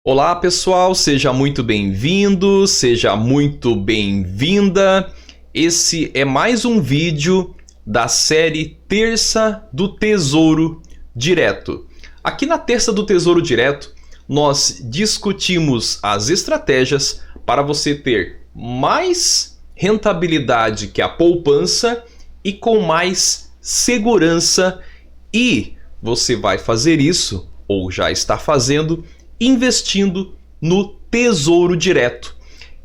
Olá pessoal, seja muito bem-vindo, seja muito bem-vinda. Esse é mais um vídeo da série Terça do Tesouro Direto. Aqui na Terça do Tesouro Direto, nós discutimos as estratégias para você ter mais rentabilidade que a poupança e com mais segurança. E você vai fazer isso, ou já está fazendo, investindo no Tesouro Direto.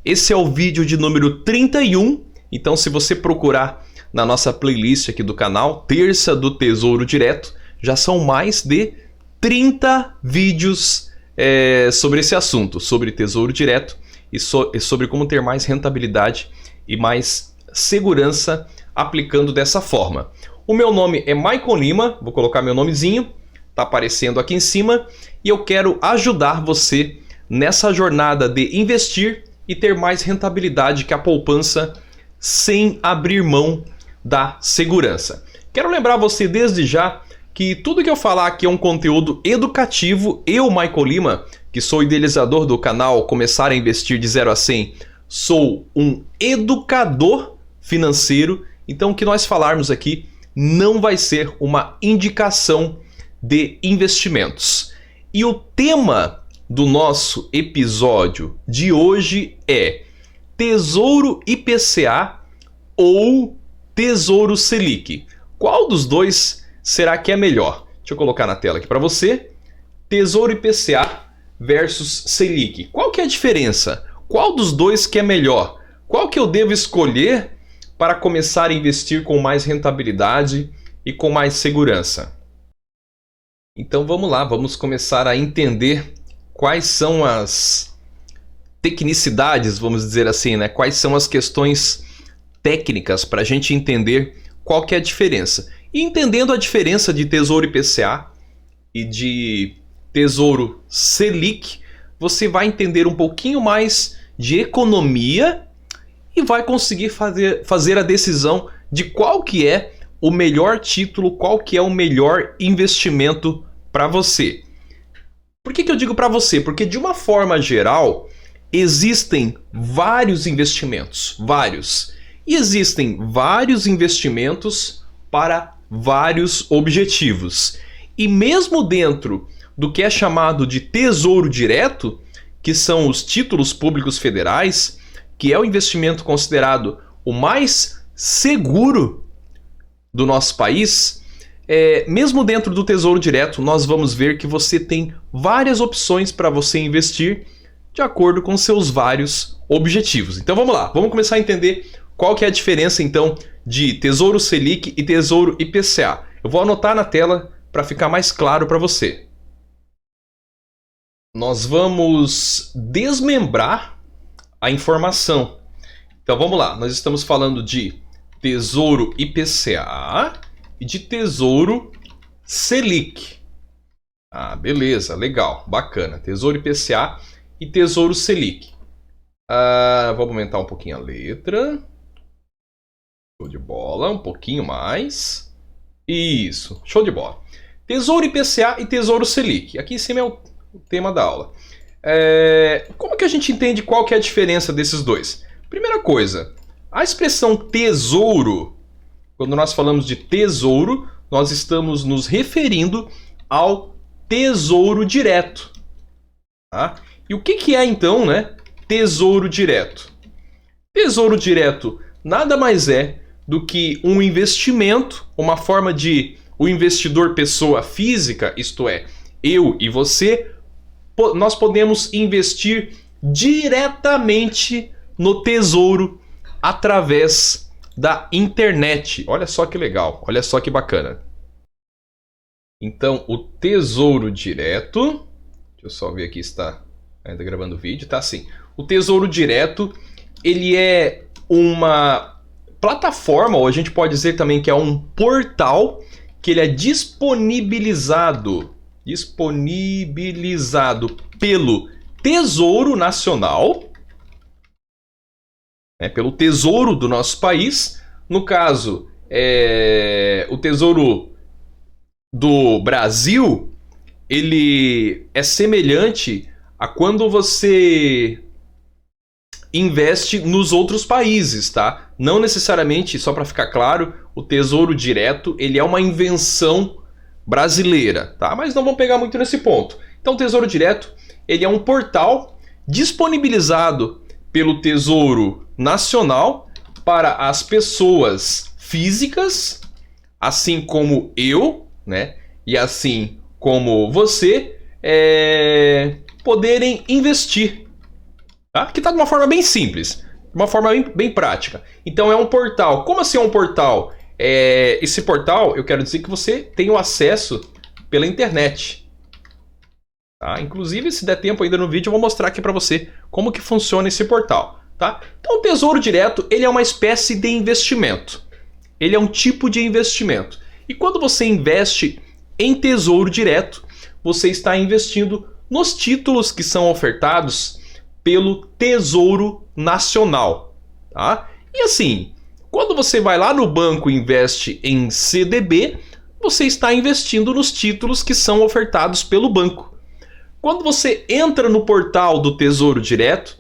Esse é o vídeo de número 31, então se você procurar na nossa playlist aqui do canal, Terça do Tesouro Direto, já são mais de 30 vídeos sobre esse assunto, sobre Tesouro Direto e sobre como ter mais rentabilidade e mais segurança aplicando dessa forma. O meu nome é Maicon Lima, vou colocar meu nomezinho, está aparecendo aqui em cima, e eu quero ajudar você nessa jornada de investir e ter mais rentabilidade que a poupança sem abrir mão da segurança. Quero lembrar você desde já que tudo que eu falar aqui é um conteúdo educativo. Eu, Maicon Lima, que sou idealizador do canal Começar a Investir de 0 a 100, sou um educador financeiro, então o que nós falarmos aqui não vai ser uma indicação de investimentos. E o tema do nosso episódio de hoje é Tesouro IPCA ou Tesouro Selic. Qual dos dois será que é melhor? Deixa eu colocar na tela aqui para você. Tesouro IPCA versus Selic. Qual que é a diferença? Qual dos dois que é melhor? Qual que eu devo escolher para começar a investir com mais rentabilidade e com mais segurança? Então vamos lá, vamos começar a entender quais são as tecnicidades, vamos dizer assim, né? Quais são as questões técnicas para a gente entender qual que é a diferença. E entendendo a diferença de Tesouro IPCA e de Tesouro Selic, você vai entender um pouquinho mais de economia e vai conseguir fazer a decisão de qual que é o melhor título, qual que é o melhor investimento para você. Por que eu digo para você? Porque de uma forma geral, existem vários investimentos, e existem vários investimentos para vários objetivos. E mesmo dentro do que é chamado de Tesouro Direto, que são os títulos públicos federais, que é o investimento considerado o mais seguro do nosso país, mesmo dentro do Tesouro Direto, nós vamos ver que você tem várias opções para você investir de acordo com seus vários objetivos. Então vamos lá, vamos começar a entender qual que é a diferença então de Tesouro Selic e Tesouro IPCA. Eu vou anotar na tela para ficar mais claro para você. Nós vamos desmembrar a informação. Então vamos lá, nós estamos falando de Tesouro IPCA e de Tesouro Selic. Ah, beleza, legal, bacana. Tesouro IPCA e Tesouro Selic. Vamos aumentar um pouquinho a letra. Show de bola, um pouquinho mais. Isso, show de bola. Tesouro IPCA e Tesouro Selic. Aqui em cima é o tema da aula. Como que a gente entende qual que é a diferença desses dois? Primeira coisa, a expressão tesouro, quando nós falamos de tesouro, nós estamos nos referindo ao Tesouro Direto. Tá? E o que é então, né, Tesouro Direto? Tesouro Direto nada mais é do que um investimento, uma forma de o investidor pessoa física, isto é, eu e você, nós podemos investir diretamente no tesouro através da internet. Olha só que legal, olha só que bacana. Então, o Tesouro Direto, deixa eu só ver aqui se está ainda gravando o vídeo, tá assim. O Tesouro Direto, ele é uma plataforma, ou a gente pode dizer também que é um portal, que ele é disponibilizado pelo Tesouro Nacional, pelo Tesouro do nosso país. No caso, o Tesouro do Brasil, ele é semelhante a quando você investe nos outros países, tá? Não necessariamente, só para ficar claro, o Tesouro Direto, ele é uma invenção brasileira, tá? Mas não vamos pegar muito nesse ponto. Então, o Tesouro Direto, ele é um portal disponibilizado pelo Tesouro Nacional para as pessoas físicas, assim como eu, né? E assim como você, poderem investir. Tá? Que está de uma forma bem simples, de uma forma bem prática. Então é um portal. Como assim é um portal? Esse portal, eu quero dizer que você tem o acesso pela internet. Tá? Inclusive, se der tempo ainda no vídeo, eu vou mostrar aqui para você como que funciona esse portal. Tá? Então o Tesouro Direto, ele é uma espécie de investimento. Ele é um tipo de investimento. E quando você investe em Tesouro Direto, você está investindo nos títulos que são ofertados pelo Tesouro Nacional, tá? E assim, quando você vai lá no banco e investe em CDB, você está investindo nos títulos que são ofertados pelo banco. Quando você entra no portal do Tesouro Direto,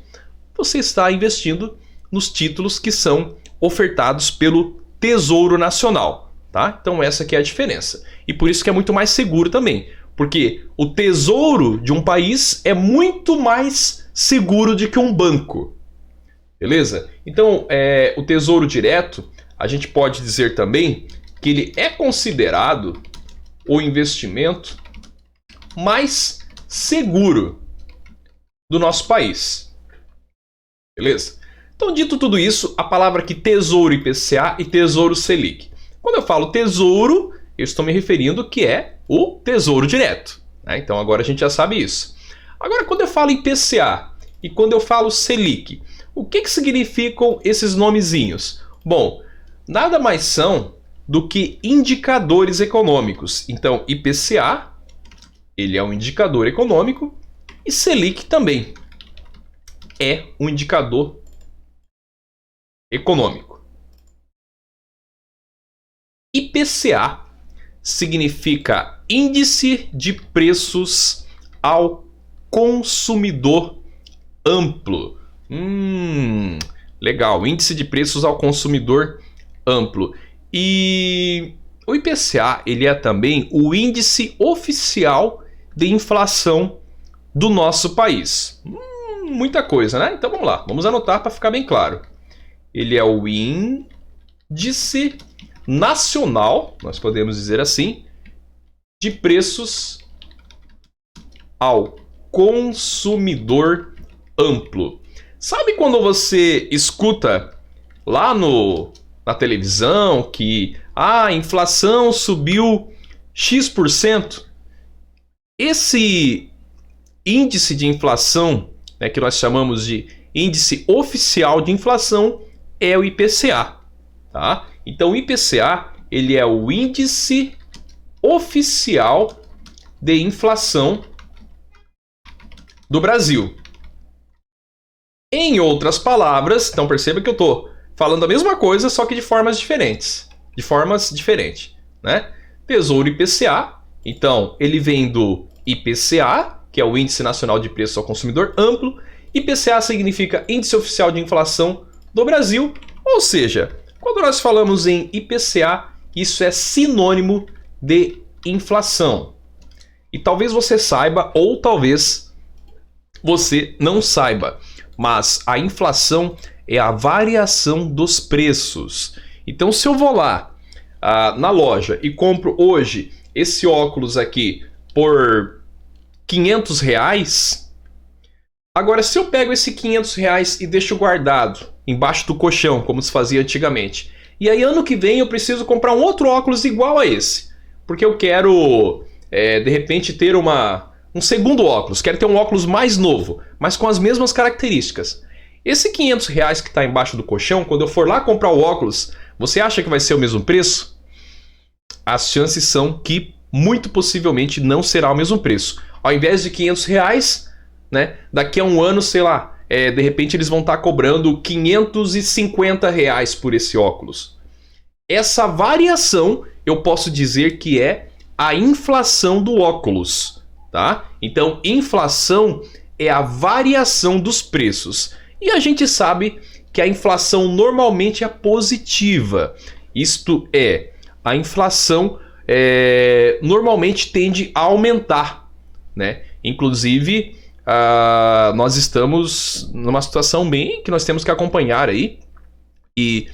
você está investindo nos títulos que são ofertados pelo Tesouro Nacional, tá? Então essa aqui é a diferença. E por isso que é muito mais seguro também, porque o tesouro de um país é muito mais seguro do que um banco, beleza? Então, o Tesouro Direto, a gente pode dizer também que ele é considerado o investimento mais seguro do nosso país, beleza? Então, dito tudo isso, a palavra aqui Tesouro IPCA e Tesouro Selic. Quando eu falo Tesouro, eu estou me referindo que é o Tesouro Direto, né? Então, agora a gente já sabe isso. Agora, quando eu falo IPCA e quando eu falo Selic, o que significam esses nomezinhos? Bom, nada mais são do que indicadores econômicos. Então, IPCA, ele é um indicador econômico, e Selic também é um indicador econômico. IPCA significa Índice de Preços ao Consumidor Amplo. Legal, Índice de Preços ao Consumidor Amplo. E o IPCA, ele é também o índice oficial de inflação do nosso país. Muita coisa, né? Então vamos lá, vamos anotar para ficar bem claro. Ele é o Índice Nacional, nós podemos dizer assim, de preços ao consumidor amplo. Sabe quando você escuta lá na televisão que a inflação subiu X%? Esse índice de inflação, né, que nós chamamos de índice oficial de inflação, é o IPCA, tá? Então o IPCA, ele é o índice oficial de inflação do Brasil. Em outras palavras, então perceba que eu estou falando a mesma coisa, só que de formas diferentes. Né? Tesouro IPCA, então ele vem do IPCA, que é o Índice Nacional de Preços ao Consumidor Amplo. IPCA significa Índice Oficial de Inflação do Brasil, ou seja, quando nós falamos em IPCA, isso é sinônimo de inflação. E talvez você saiba, ou talvez você não saiba, mas a inflação é a variação dos preços. Então, se eu vou lá na loja e compro hoje esse óculos aqui por R$500, agora se eu pego esse R$500 e deixo guardado embaixo do colchão, como se fazia antigamente, e aí ano que vem eu preciso comprar um outro óculos igual a esse, porque eu quero de repente ter um segundo óculos, quero ter um óculos mais novo, mas com as mesmas características. Esse R$500 que está embaixo do colchão, quando eu for lá comprar o óculos, você acha que vai ser o mesmo preço? As chances são que muito possivelmente não será o mesmo preço. Ao invés de R$500, né, daqui a um ano, sei lá, de repente eles vão estar cobrando R$550 por esse óculos. Essa variação eu posso dizer que é a inflação do óculos, tá? Então, inflação é a variação dos preços. E a gente sabe que a inflação normalmente é positiva. Isto é, a inflação normalmente tende a aumentar, né? Inclusive, nós estamos numa situação bem que nós temos que acompanhar aí. E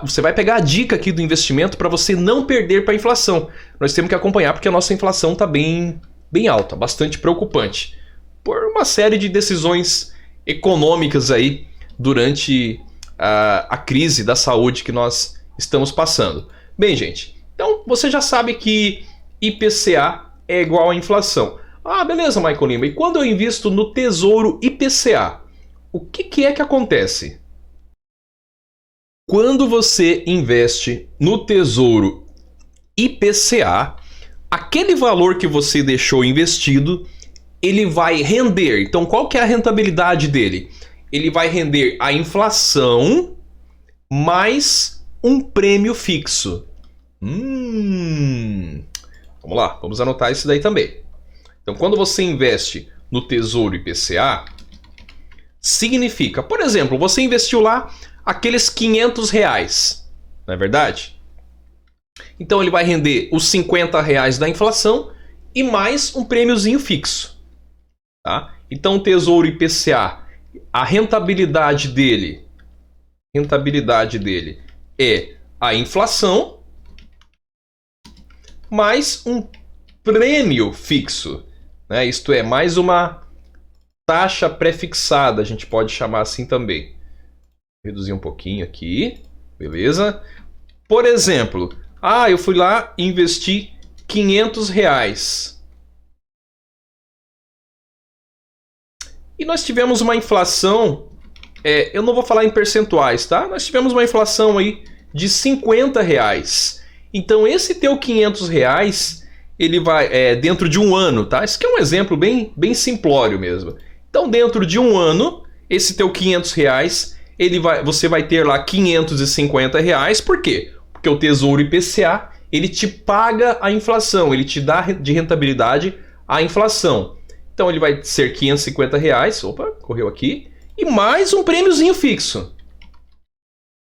você vai pegar a dica aqui do investimento para você não perder para a inflação. Nós temos que acompanhar porque a nossa inflação está bem alta, bastante preocupante. Por uma série de decisões econômicas aí durante a crise da saúde que nós estamos passando. Bem, gente, então você já sabe que IPCA é igual à inflação. Ah, beleza, Michael Lima. E quando eu invisto no Tesouro IPCA, o que é que acontece? Quando você investe no Tesouro IPCA, aquele valor que você deixou investido, ele vai render. Então, qual que é a rentabilidade dele? Ele vai render a inflação mais um prêmio fixo. Vamos lá, vamos anotar isso daí também. Então, quando você investe no Tesouro IPCA, significa, por exemplo, você investiu lá aqueles R$500, não é verdade? Então ele vai render os R$50 da inflação e mais um prêmiozinho fixo. Tá? Então o Tesouro IPCA, a rentabilidade dele é a inflação mais um prêmio fixo, né? Isto é, mais uma taxa pré-fixada, a gente pode chamar assim também. Reduzir um pouquinho aqui, beleza? Por exemplo, eu fui lá e investi R$500. E nós tivemos uma inflação, eu não vou falar em percentuais, tá? Nós tivemos uma inflação aí de R$50. Então esse teu R$500, ele vai dentro de um ano, tá? Esse aqui é um exemplo bem simplório mesmo. Então dentro de um ano, esse teu R$500, você vai ter lá R$550. Por quê? Porque o Tesouro IPCA, ele te paga a inflação, ele te dá de rentabilidade a inflação. Então ele vai ser R$550, opa, correu aqui, e mais um prêmiozinho fixo.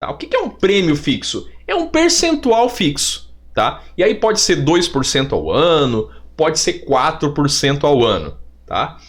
Tá? O que é um prêmio fixo? É um percentual fixo, tá? E aí pode ser 2% ao ano, pode ser 4% ao ano, tá?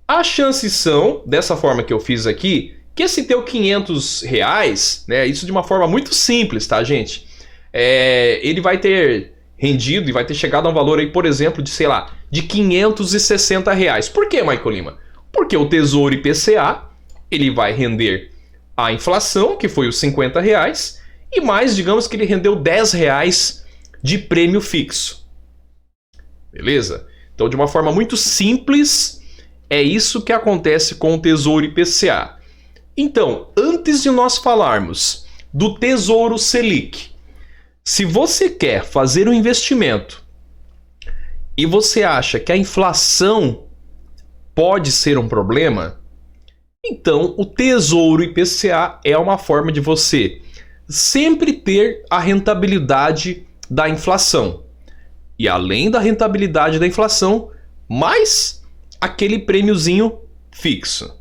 As chances são, dessa forma que eu fiz aqui, que esse teu R$500, né, isso de uma forma muito simples, tá, gente? Ele vai ter rendido e vai ter chegado a um valor aí, por exemplo, de, sei lá, de R$560. Por que, Michael Lima? Porque o Tesouro IPCA, ele vai render a inflação, que foi os R$50, e mais, digamos que ele rendeu R$10 de prêmio fixo. Beleza? Então, de uma forma muito simples, é isso que acontece com o Tesouro IPCA. Então, antes de nós falarmos do Tesouro Selic, se você quer fazer um investimento e você acha que a inflação pode ser um problema, então o Tesouro IPCA é uma forma de você sempre ter a rentabilidade da inflação. E além da rentabilidade da inflação, mais aquele prêmiozinho fixo.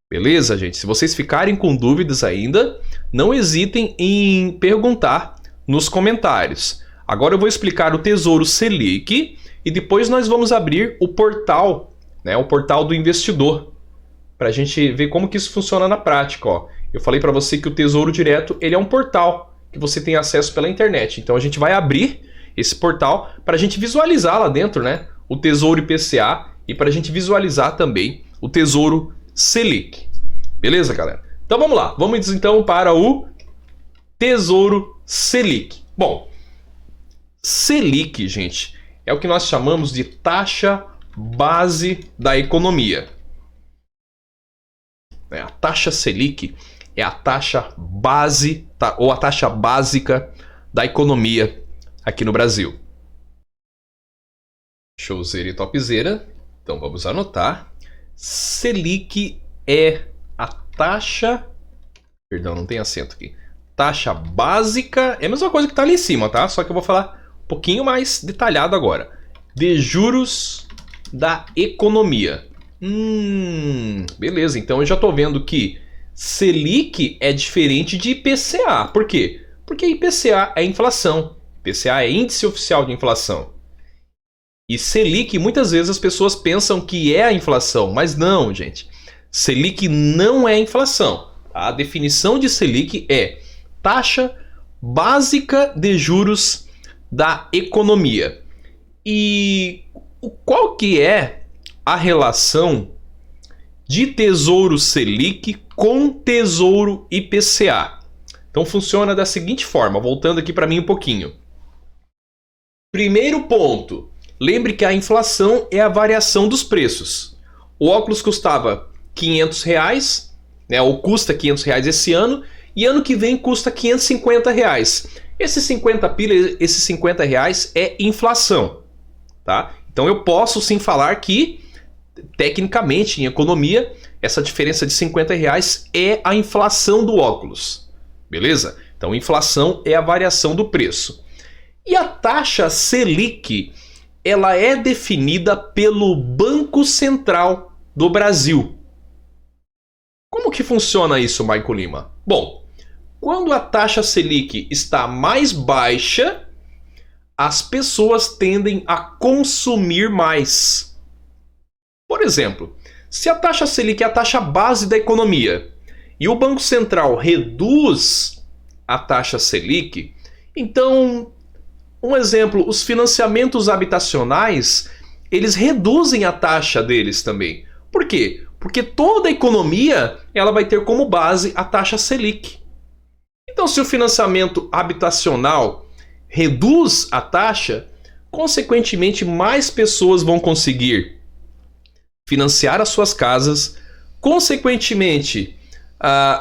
Beleza, gente? Se vocês ficarem com dúvidas ainda, não hesitem em perguntar nos comentários. Agora eu vou explicar o Tesouro Selic e depois nós vamos abrir o portal, né, o portal do investidor, para a gente ver como que isso funciona na prática. Ó. Eu falei para você que o Tesouro Direto ele é um portal que você tem acesso pela internet. Então a gente vai abrir esse portal para a gente visualizar lá dentro, né, o Tesouro IPCA e para a gente visualizar também o Tesouro Selic. Beleza, galera? Então vamos lá. Vamos então para o Tesouro Selic. Bom, Selic, gente, é o que nós chamamos de taxa base da economia. A taxa Selic é a taxa base ou a taxa básica da economia aqui no Brasil. Showzera e topzera. Então vamos anotar. Selic é a taxa... Perdão, não tem acento aqui. Taxa básica é a mesma coisa que está ali em cima, tá? Só que eu vou falar um pouquinho mais detalhado agora. De juros da economia. Beleza, então eu já estou vendo que Selic é diferente de IPCA. Por quê? Porque IPCA é inflação. IPCA é índice oficial de inflação. E Selic, muitas vezes as pessoas pensam que é a inflação, mas não, gente. Selic não é inflação. A definição de Selic é taxa básica de juros da economia. E qual que é a relação de Tesouro Selic com Tesouro IPCA? Então funciona da seguinte forma, voltando aqui para mim um pouquinho. Primeiro ponto, lembre que a inflação é a variação dos preços. O óculos custava R$500, né, ou custa R$500 esse ano, e ano que vem custa R$550. Esses 50 pila, esses R$50 é inflação, tá? Então eu posso sim falar que, tecnicamente, em economia, essa diferença de R$50 é a inflação do óculos, beleza? Então inflação é a variação do preço. E a taxa Selic, ela é definida pelo Banco Central do Brasil. Como que funciona isso, Maico Lima? Bom, quando a taxa Selic está mais baixa, as pessoas tendem a consumir mais. Por exemplo, se a taxa Selic é a taxa base da economia e o Banco Central reduz a taxa Selic, então, um exemplo, os financiamentos habitacionais, eles reduzem a taxa deles também. Por quê? Porque toda a economia ela vai ter como base a taxa Selic. Então, se o financiamento habitacional reduz a taxa, consequentemente, mais pessoas vão conseguir financiar as suas casas, consequentemente,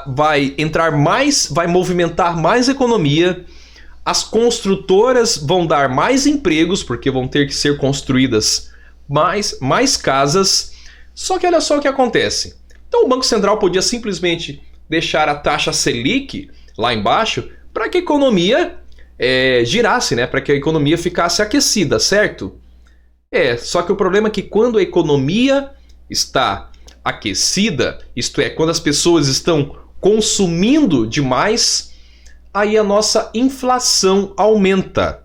vai movimentar mais economia, as construtoras vão dar mais empregos, porque vão ter que ser construídas mais casas. Só que olha só o que acontece. Então o Banco Central podia simplesmente deixar a taxa Selic lá embaixo para que a economia girasse, né? Para que a economia ficasse aquecida, certo? Só que o problema é que quando a economia está aquecida, isto é, quando as pessoas estão consumindo demais, aí a nossa inflação aumenta.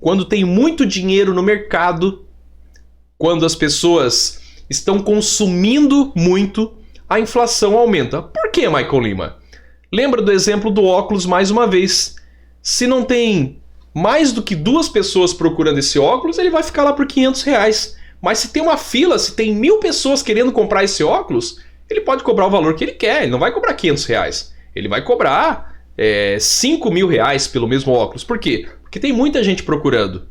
Quando tem muito dinheiro no mercado, quando as pessoas estão consumindo muito, a inflação aumenta. Por que, Michael Lima? Lembra do exemplo do óculos mais uma vez. Se não tem mais do que 2 pessoas procurando esse óculos, ele vai ficar lá por R$500. Mas se tem uma fila, se tem 1000 pessoas querendo comprar esse óculos, ele pode cobrar o valor que ele quer. Ele não vai cobrar R$500. Ele vai cobrar R$5.000 pelo mesmo óculos. Por quê? Porque tem muita gente procurando.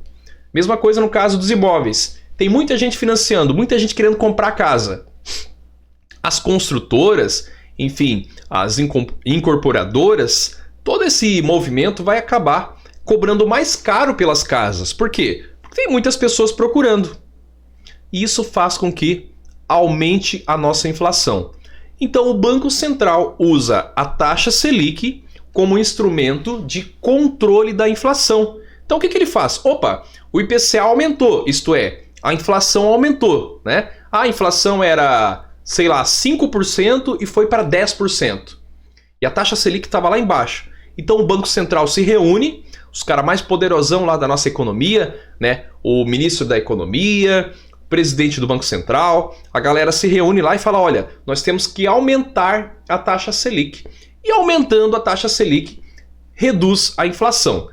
Mesma coisa no caso dos imóveis. Tem muita gente financiando, muita gente querendo comprar casa. As construtoras, enfim, as incorporadoras, todo esse movimento vai acabar cobrando mais caro pelas casas. Por quê? Porque tem muitas pessoas procurando. E isso faz com que aumente a nossa inflação. Então o Banco Central usa a taxa Selic como instrumento de controle da inflação. Então o que ele faz? Opa, o IPCA aumentou, isto é, a inflação aumentou, né? A inflação era, sei lá, 5% e foi para 10%. E a taxa Selic estava lá embaixo. Então o Banco Central se reúne, os caras mais poderosão lá da nossa economia, né? O ministro da Economia, o presidente do Banco Central, a galera se reúne lá e fala, olha, nós temos que aumentar a taxa Selic. E aumentando a taxa Selic, reduz a inflação.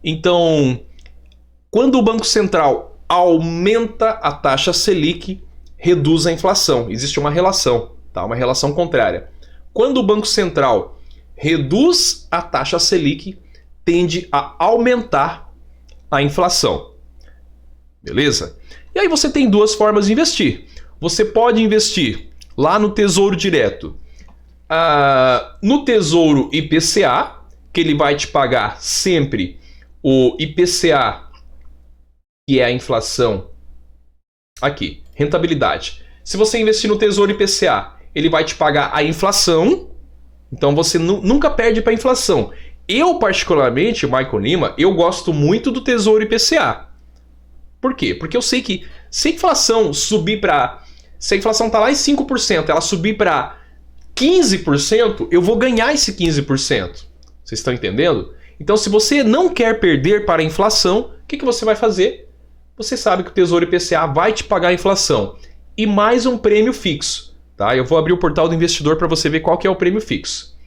Então, quando o Banco Central aumenta a taxa Selic, reduz a inflação. Existe uma relação, tá? Uma relação contrária. Quando o Banco Central reduz a taxa Selic, tende a aumentar a inflação. Beleza? E aí você tem 2 formas de investir. Você pode investir lá no Tesouro Direto, no Tesouro IPCA, que ele vai te pagar sempre o IPCA, que é a inflação. Aqui, rentabilidade. Se você investir no Tesouro IPCA, ele vai te pagar a inflação. Então você nunca perde para a inflação. Eu, particularmente, Michael Lima, eu gosto muito do Tesouro IPCA. Por quê? Porque eu sei que se a inflação subir para Se a inflação está lá em 5%, ela subir para 15%, eu vou ganhar esse 15%. Vocês estão entendendo? Então, se você não quer perder para a inflação, o que você vai fazer? Você sabe que o Tesouro IPCA vai te pagar a inflação. E mais um prêmio fixo. Tá? Eu vou abrir o portal do investidor para você ver qual que é o prêmio fixo.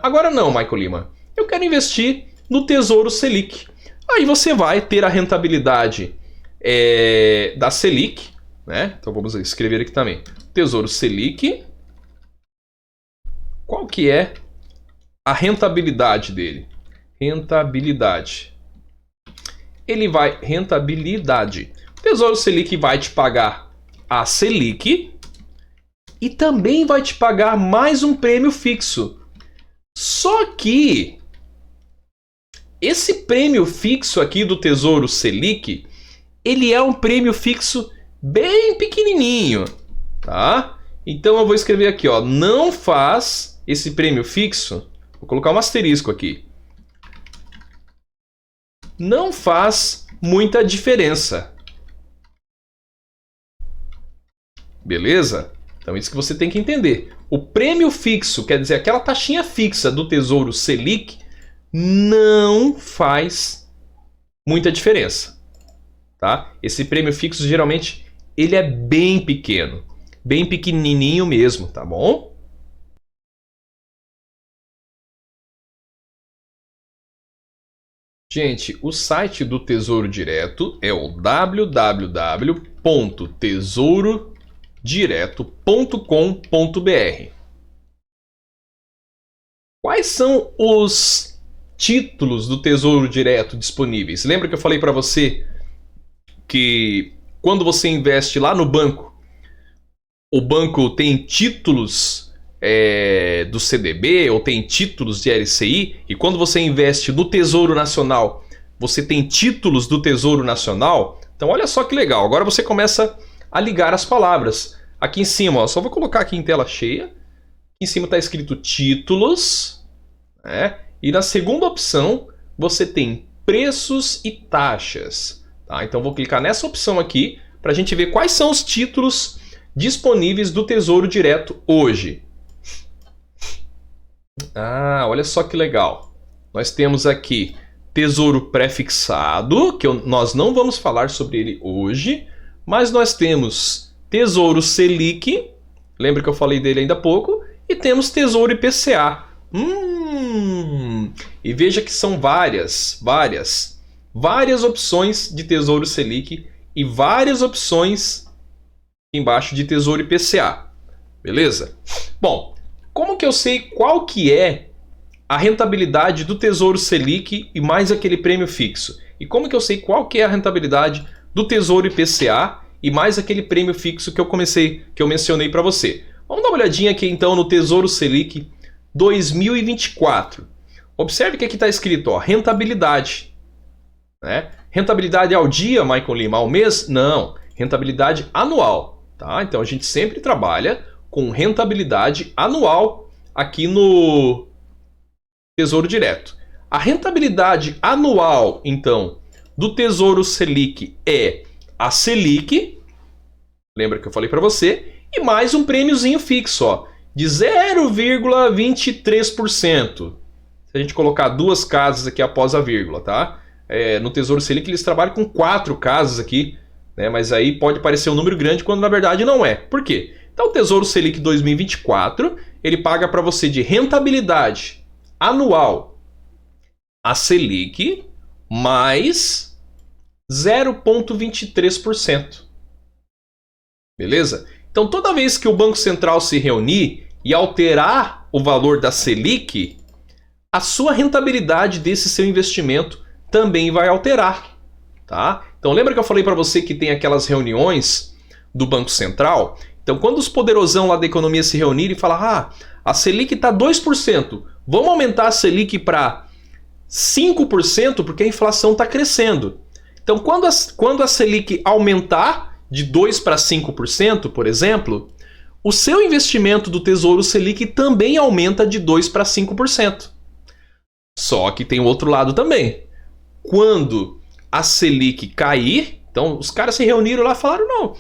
Agora não, Michael Lima. Eu quero investir no Tesouro Selic. Aí você vai ter a rentabilidade da Selic. Né? Então vamos escrever aqui também. Tesouro Selic. Qual que é a rentabilidade dele? Rentabilidade. Rentabilidade. O Tesouro Selic vai te pagar a Selic e também vai te pagar mais um prêmio fixo. Só que esse prêmio fixo aqui do Tesouro Selic, ele é um prêmio fixo bem pequenininho, tá? Então eu vou escrever aqui, ó, não faz esse prêmio fixo, vou colocar um asterisco aqui. Não faz muita diferença. Beleza? Então isso que você tem que entender. O prêmio fixo, quer dizer, aquela taxinha fixa do Tesouro Selic, não faz muita diferença. Tá? Esse prêmio fixo, geralmente, ele é bem pequeno. Bem pequenininho mesmo, tá bom? Gente, o site do Tesouro Direto é o www.tesourodireto.com.br. Quais são os títulos do Tesouro Direto disponíveis? Lembra que eu falei para você que quando você investe lá no banco, o banco tem títulos do CDB ou tem títulos de LCI, e quando você investe no Tesouro Nacional, você tem títulos do Tesouro Nacional. Então olha só que legal, agora você começa a ligar as palavras. Aqui em cima, ó, só vou colocar aqui em tela cheia, aqui em cima está escrito títulos, né? E na segunda opção você tem preços e taxas. Tá? Então vou clicar nessa opção aqui para a gente ver quais são os títulos disponíveis do Tesouro Direto hoje. Olha só que legal. Nós temos aqui Tesouro Prefixado, que nós não vamos falar sobre ele hoje, mas nós temos Tesouro Selic, lembra que eu falei dele ainda há pouco, e temos Tesouro IPCA. E veja que são várias opções de Tesouro Selic e várias opções embaixo de Tesouro IPCA. Beleza? Bom, como que eu sei qual que é a rentabilidade do Tesouro Selic e mais aquele prêmio fixo? E como que eu sei qual que é a rentabilidade do Tesouro IPCA e mais aquele prêmio fixo que eu mencionei para você? Vamos dar uma olhadinha aqui então no Tesouro Selic 2024. Observe que aqui está escrito, ó, rentabilidade. Né? Rentabilidade ao dia, Michael Lima, ao mês? Não, rentabilidade anual. Tá? Então a gente sempre trabalha com rentabilidade anual aqui no Tesouro Direto. A rentabilidade anual, então, do Tesouro Selic é a Selic, lembra que eu falei para você, e mais um prêmiozinho fixo, ó, de 0,23%. Se a gente colocar duas casas aqui após a vírgula, tá? No Tesouro Selic eles trabalham com 4 casas aqui, né? Mas aí pode parecer um número grande quando na verdade não é. Por quê? Então o Tesouro Selic 2024, ele paga para você de rentabilidade anual a Selic mais 0,23%. Beleza? Então toda vez que o Banco Central se reunir e alterar o valor da Selic, a sua rentabilidade desse seu investimento também vai alterar. Tá? Então lembra que eu falei para você que tem aquelas reuniões do Banco Central? Então quando os poderosão lá da economia se reunirem e falar, a Selic está 2%, vamos aumentar a Selic para 5% porque a inflação está crescendo. Então quando a Selic aumentar de 2% para 5%, por exemplo, o seu investimento do Tesouro Selic também aumenta de 2% para 5%. Só que tem o outro lado também. Quando a Selic cair, então os caras se reuniram lá e falaram, não,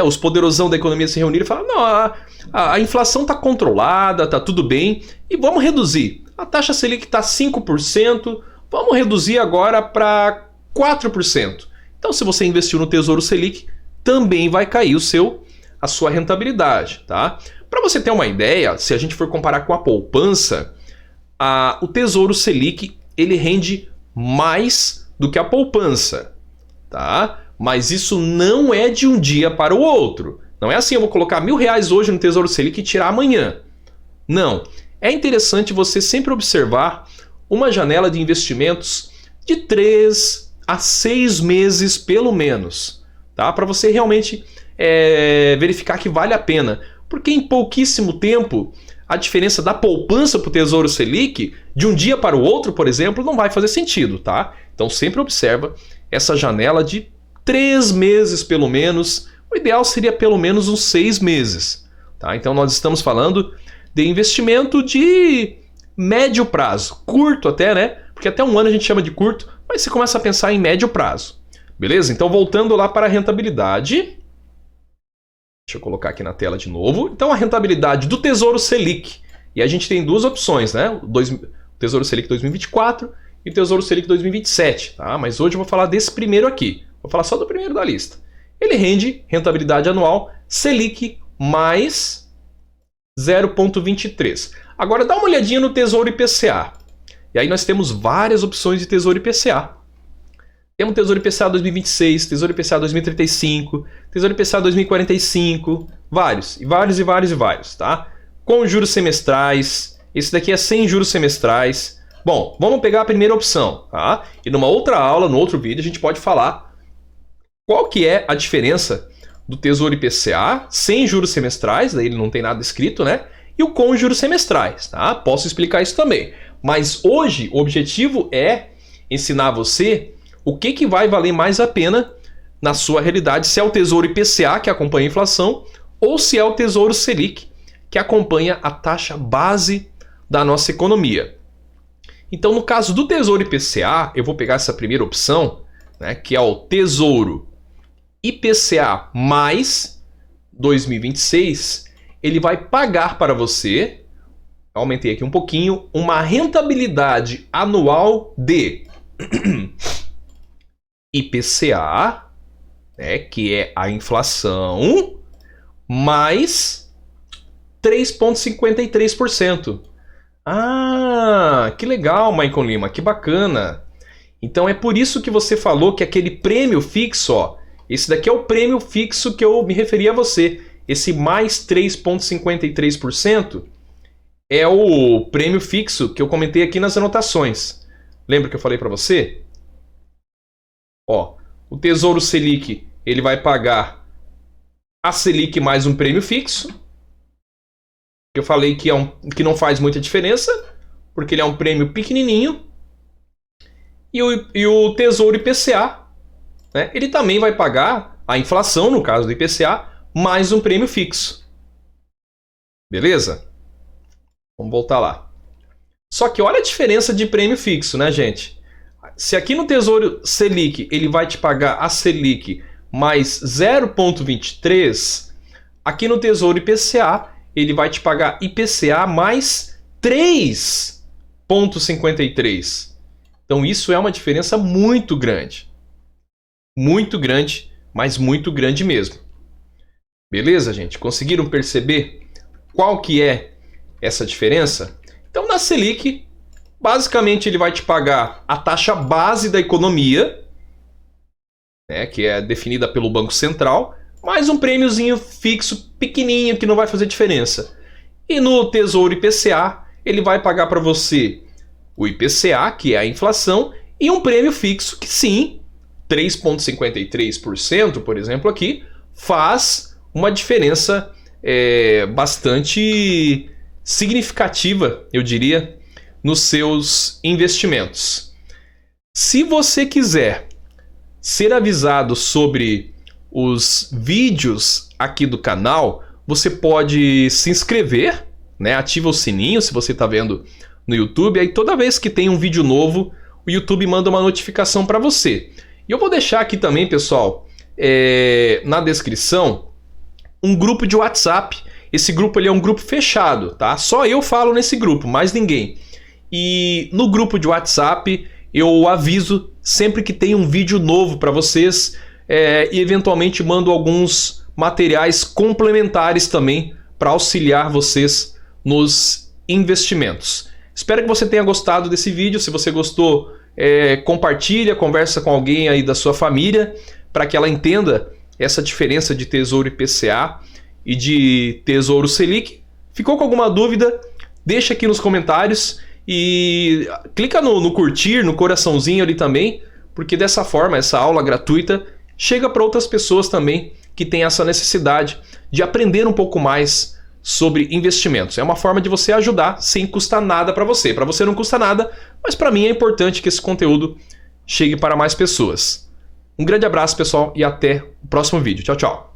os poderosão da economia se reuniram e falaram, não, a inflação está controlada, está tudo bem, e vamos reduzir. A taxa Selic está 5%, vamos reduzir agora para 4%. Então, se você investiu no Tesouro Selic, também vai cair a sua rentabilidade, tá? Para você ter uma ideia, se a gente for comparar com a poupança, o Tesouro Selic ele rende mais do que a poupança, tá? Mas isso não é de um dia para o outro. Não é assim, eu vou colocar R$1.000 hoje no Tesouro Selic e tirar amanhã. Não. É interessante você sempre observar uma janela de investimentos de 3 a 6 meses pelo menos, tá? Para você realmente verificar que vale a pena. Porque em pouquíssimo tempo, a diferença da poupança para o Tesouro Selic, de um dia para o outro, por exemplo, não vai fazer sentido, tá? Então sempre observa essa janela de 3 meses pelo menos. O ideal seria pelo menos uns 6 meses, tá? Então nós estamos falando de investimento de médio prazo, curto até, né? Porque até um ano a gente chama de curto, mas você começa a pensar em médio prazo, beleza? Então voltando lá para a rentabilidade, deixa eu colocar aqui na tela de novo. Então a rentabilidade do Tesouro Selic, e a gente tem duas opções, né? O Tesouro Selic 2024 e o Tesouro Selic 2027, tá? Mas hoje eu vou falar desse primeiro aqui, vou falar só do primeiro da lista. Ele rende rentabilidade anual Selic mais 0,23. Agora dá uma olhadinha no Tesouro IPCA. E aí nós temos várias opções de Tesouro IPCA. Temos Tesouro IPCA 2026, Tesouro IPCA 2035, Tesouro IPCA 2045, vários, tá? Com juros semestrais, esse daqui é sem juros semestrais. Bom, vamos pegar a primeira opção, tá? E numa outra aula, no outro vídeo, a gente pode falar qual que é a diferença do Tesouro IPCA sem juros semestrais, daí ele não tem nada escrito, né? E o com juros semestrais, tá? Posso explicar isso também. Mas hoje o objetivo é ensinar você o que vai valer mais a pena na sua realidade, se é o Tesouro IPCA que acompanha a inflação ou se é o Tesouro Selic que acompanha a taxa base da nossa economia. Então, no caso do Tesouro IPCA, eu vou pegar essa primeira opção, né, que é o Tesouro IPCA mais 2026, ele vai pagar para você, aumentei aqui um pouquinho, uma rentabilidade anual de IPCA, né, que é a inflação, mais 3,53%. Ah, que legal, Maicon Lima, que bacana. Então é por isso que você falou que aquele prêmio fixo, ó, esse daqui é o prêmio fixo que eu me referi a você. Esse mais 3,53% é o prêmio fixo que eu comentei aqui nas anotações. Lembra que eu falei para você? Ó, o Tesouro Selic, ele vai pagar a Selic mais um prêmio fixo. Eu falei que, que não faz muita diferença, porque ele é um prêmio pequenininho. E o Tesouro IPCA, né, ele também vai pagar a inflação, no caso do IPCA, mais um prêmio fixo. Beleza? Vamos voltar lá. Só que olha a diferença de prêmio fixo, né, gente? Se aqui no Tesouro Selic ele vai te pagar a Selic mais 0,23, aqui no Tesouro IPCA ele vai te pagar IPCA mais 3,53. Então isso é uma diferença muito grande. Muito grande, mas muito grande mesmo. Beleza, gente? Conseguiram perceber qual que é essa diferença? Então na Selic, basicamente ele vai te pagar a taxa base da economia, né, que é definida pelo Banco Central, mais um prêmiozinho fixo pequenininho que não vai fazer diferença. E no Tesouro IPCA, ele vai pagar para você o IPCA, que é a inflação, e um prêmio fixo que sim, 3,53%, por exemplo, aqui, faz uma diferença bastante significativa, eu diria, nos seus investimentos. Se você quiser ser avisado sobre os vídeos aqui do canal, você pode se inscrever, né? Ativa o sininho se você está vendo no YouTube. Aí toda vez que tem um vídeo novo, o YouTube manda uma notificação para você. E eu vou deixar aqui também, pessoal, na descrição, um grupo de WhatsApp. Esse grupo ele é um grupo fechado, tá? Só eu falo nesse grupo, mais ninguém. E no grupo de WhatsApp eu aviso sempre que tem um vídeo novo para vocês e eventualmente mando alguns materiais complementares também para auxiliar vocês nos investimentos. Espero que você tenha gostado desse vídeo. Se você gostou, compartilha, conversa com alguém aí da sua família para que ela entenda essa diferença de Tesouro IPCA e de Tesouro Selic. Ficou com alguma dúvida? Deixa aqui nos comentários e clica no curtir, no coraçãozinho ali também, porque dessa forma essa aula gratuita chega para outras pessoas também que têm essa necessidade de aprender um pouco mais sobre investimentos. É uma forma de você ajudar sem custar nada para você. Para você não custa nada, mas para mim é importante que esse conteúdo chegue para mais pessoas. Um grande abraço, pessoal, e até o próximo vídeo. Tchau, tchau.